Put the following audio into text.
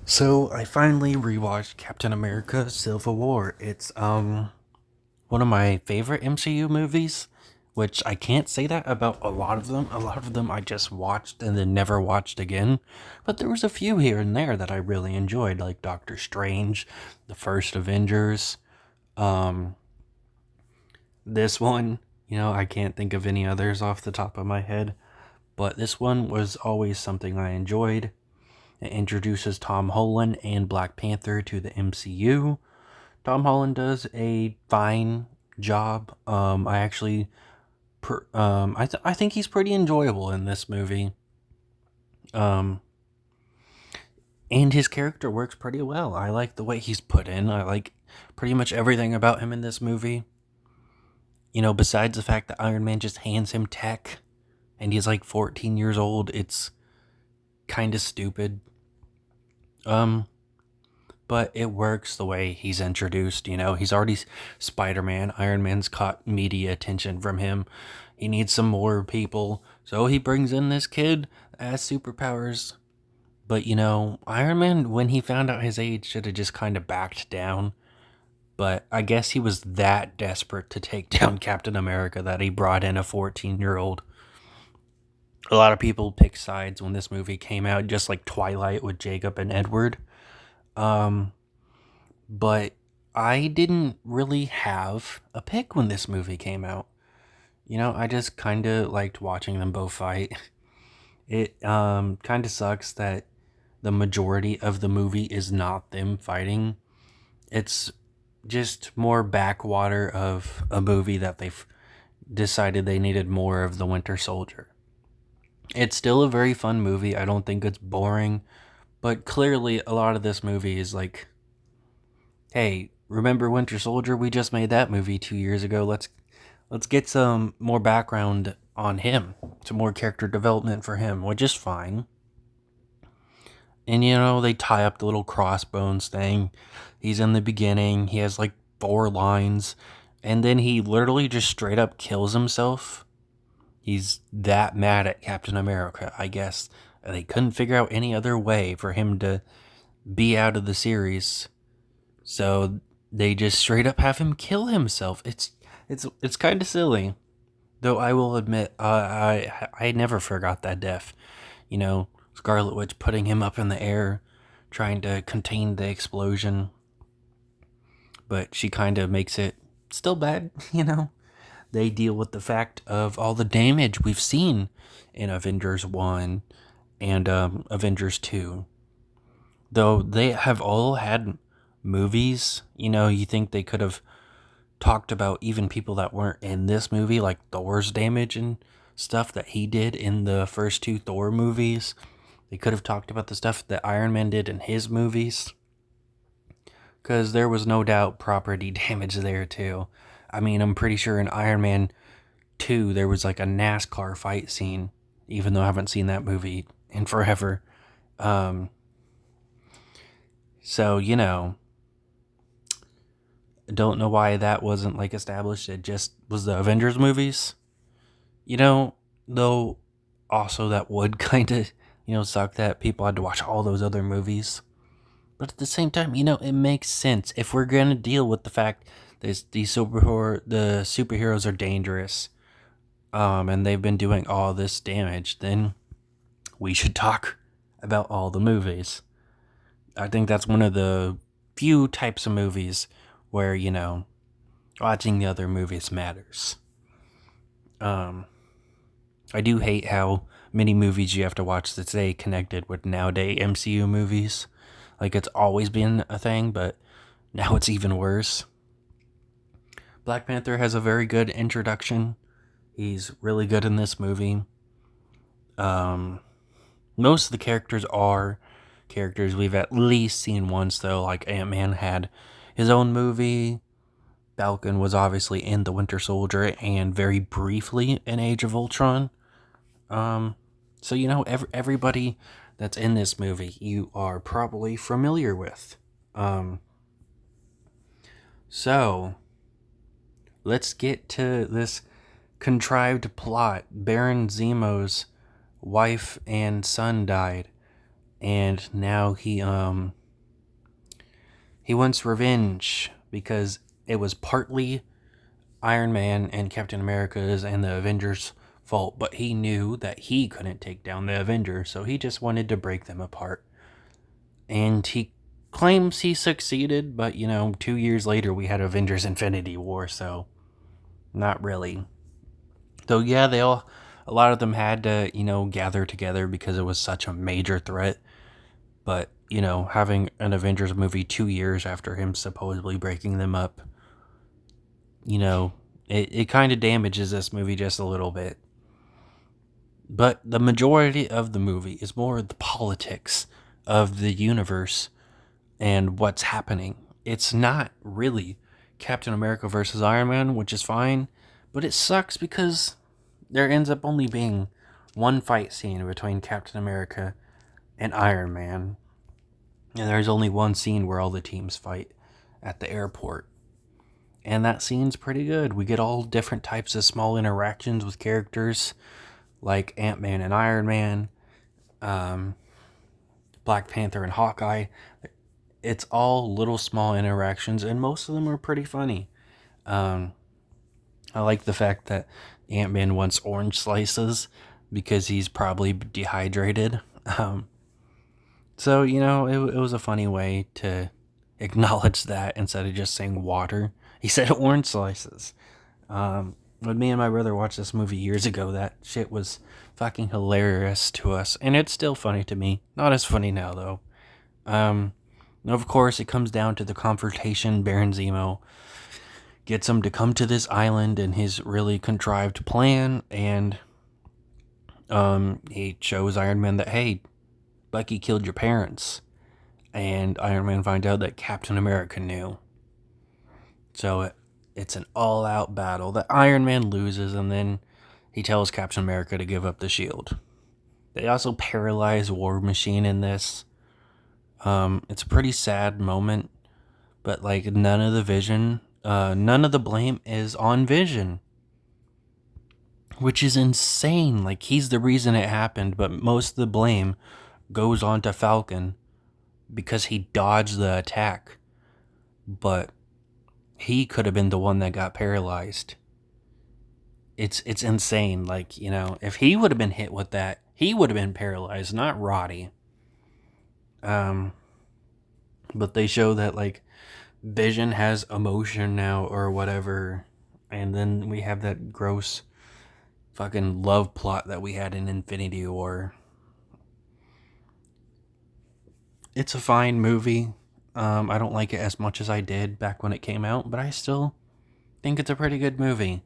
So I finally rewatched Captain America: Civil War. It's one of my favorite MCU movies, which I can't say that about a lot of them. A lot of them I just watched and then never watched again. But there was a few here and there that I really enjoyed, like Doctor Strange, the first Avengers. Um this one, I can't think of any others off the top of my head, but this one was always something I enjoyed. It introduces Tom Holland and Black Panther to the MCU. Tom Holland does a fine job. I think he's pretty enjoyable in this movie. Um, and his character works pretty well. I like the way he's put in. I like pretty much everything about him in this movie. Besides the fact that Iron Man just hands him tech, and he's like 14 years old. It's kind of stupid. Um, but it works the way he's introduced. He's already Spider Man. Iron Man's caught media attention from him. He needs some more people, so he brings in this kid that has superpowers. But Iron Man, when he found out his age, should have just kind of backed down. But I guess he was that desperate to take down Captain America that he brought in a 14-year-old. A lot of people picked sides when this movie came out, just like Twilight with Jacob and Edward. Um, but I didn't really have a pick when this movie came out. I just kind of liked watching them both fight. It kind of sucks that the majority of the movie is not them fighting. It's just more backwater of a movie that they've decided they needed more of the Winter Soldier. It's still a very fun movie. I don't think it's boring, but clearly a lot of this movie is like, hey, remember Winter Soldier? We just made that movie 2 years ago. Let's get some more background on him, some more character development for him, which is fine. And they tie up the little crossbones thing. He's in the beginning. He has like 4 lines, and then he literally just straight up kills himself. He's that mad at Captain America, I guess. They couldn't figure out any other way for him to be out of the series. So they just straight up have him kill himself. It's kind of silly, though. I will admit, I never forgot that death. Scarlet Witch putting him up in the air, trying to contain the explosion, but she kind of makes it still bad. They deal with the fact of all the damage we've seen in Avengers 1 and Avengers 2. Though they have all had movies, you think they could have talked about even people that weren't in this movie, like Thor's damage and stuff that he did in the first 2 Thor movies. They could have talked about the stuff that Iron Man did in his movies. Because there was no doubt property damage there, too. I mean, I'm pretty sure in Iron Man 2, there was like a NASCAR fight scene, even though I haven't seen that movie in forever. Um, so, don't know why that wasn't like established. It just was the Avengers movies. Though also that would kind of, suck that people had to watch all those other movies. But at the same time, it makes sense if we're gonna deal with the fact that the superheroes are dangerous, and they've been doing all this damage. Then we should talk about all the movies. I think that's one of the few types of movies where watching the other movies matters. Um, I do hate how many movies you have to watch that stay connected with nowadays MCU movies. Like, it's always been a thing, but now it's even worse. Black Panther has a very good introduction. He's really good in this movie. Most of the characters are characters we've at least seen once, though. Like, Ant-Man had his own movie. Falcon was obviously in The Winter Soldier and very briefly in Age of Ultron. So everybody that's in this movie you are probably familiar with. So let's get to this contrived plot. Baron Zemo's wife and son died, and now he He wants revenge because it was partly Iron Man and Captain America's and the Avengers' fault, but he knew that he couldn't take down the Avengers, so he just wanted to break them apart. And he claims he succeeded, but 2 years later we had Avengers Infinity War, so not really. Though, yeah, a lot of them had to, gather together because it was such a major threat. But, having an Avengers movie 2 years after him supposedly breaking them up, it kind of damages this movie just a little bit. But the majority of the movie is more the politics of the universe and what's happening. It's not really Captain America versus Iron Man, which is fine, but it sucks because there ends up only being one fight scene between Captain America and Iron Man. And there's only one scene where all the teams fight at the airport. And that scene's pretty good. We get all different types of small interactions with characters like Ant-Man and Iron Man, Black Panther and Hawkeye. It's all little small interactions, and most of them are pretty funny. I like the fact that Ant-Man wants orange slices because he's probably dehydrated. So, it was a funny way to acknowledge that instead of just saying water. He said orange slices. When me and my brother watched this movie years ago, that shit was fucking hilarious to us. And it's still funny to me. Not as funny now, though. Of course, it comes down to the confrontation. Baron Zemo gets him to come to this island in his really contrived plan. And he shows Iron Man that, hey, Bucky killed your parents. And Iron Man finds out that Captain America knew. So it's an all-out battle that Iron Man loses, and then he tells Captain America to give up the shield. They also paralyze War Machine in this. It's a pretty sad moment, but none of the blame is on Vision, which is insane. Like, he's the reason it happened, but most of the blame goes on to Falcon because he dodged the attack. But he could have been the one that got paralyzed. It's insane. If he would have been hit with that, he would have been paralyzed, not Roddy. But they show that Vision has emotion now or whatever, and then we have that gross fucking love plot that we had in Infinity War. It's a fine movie. I don't like it as much as I did back when it came out, but I still think it's a pretty good movie.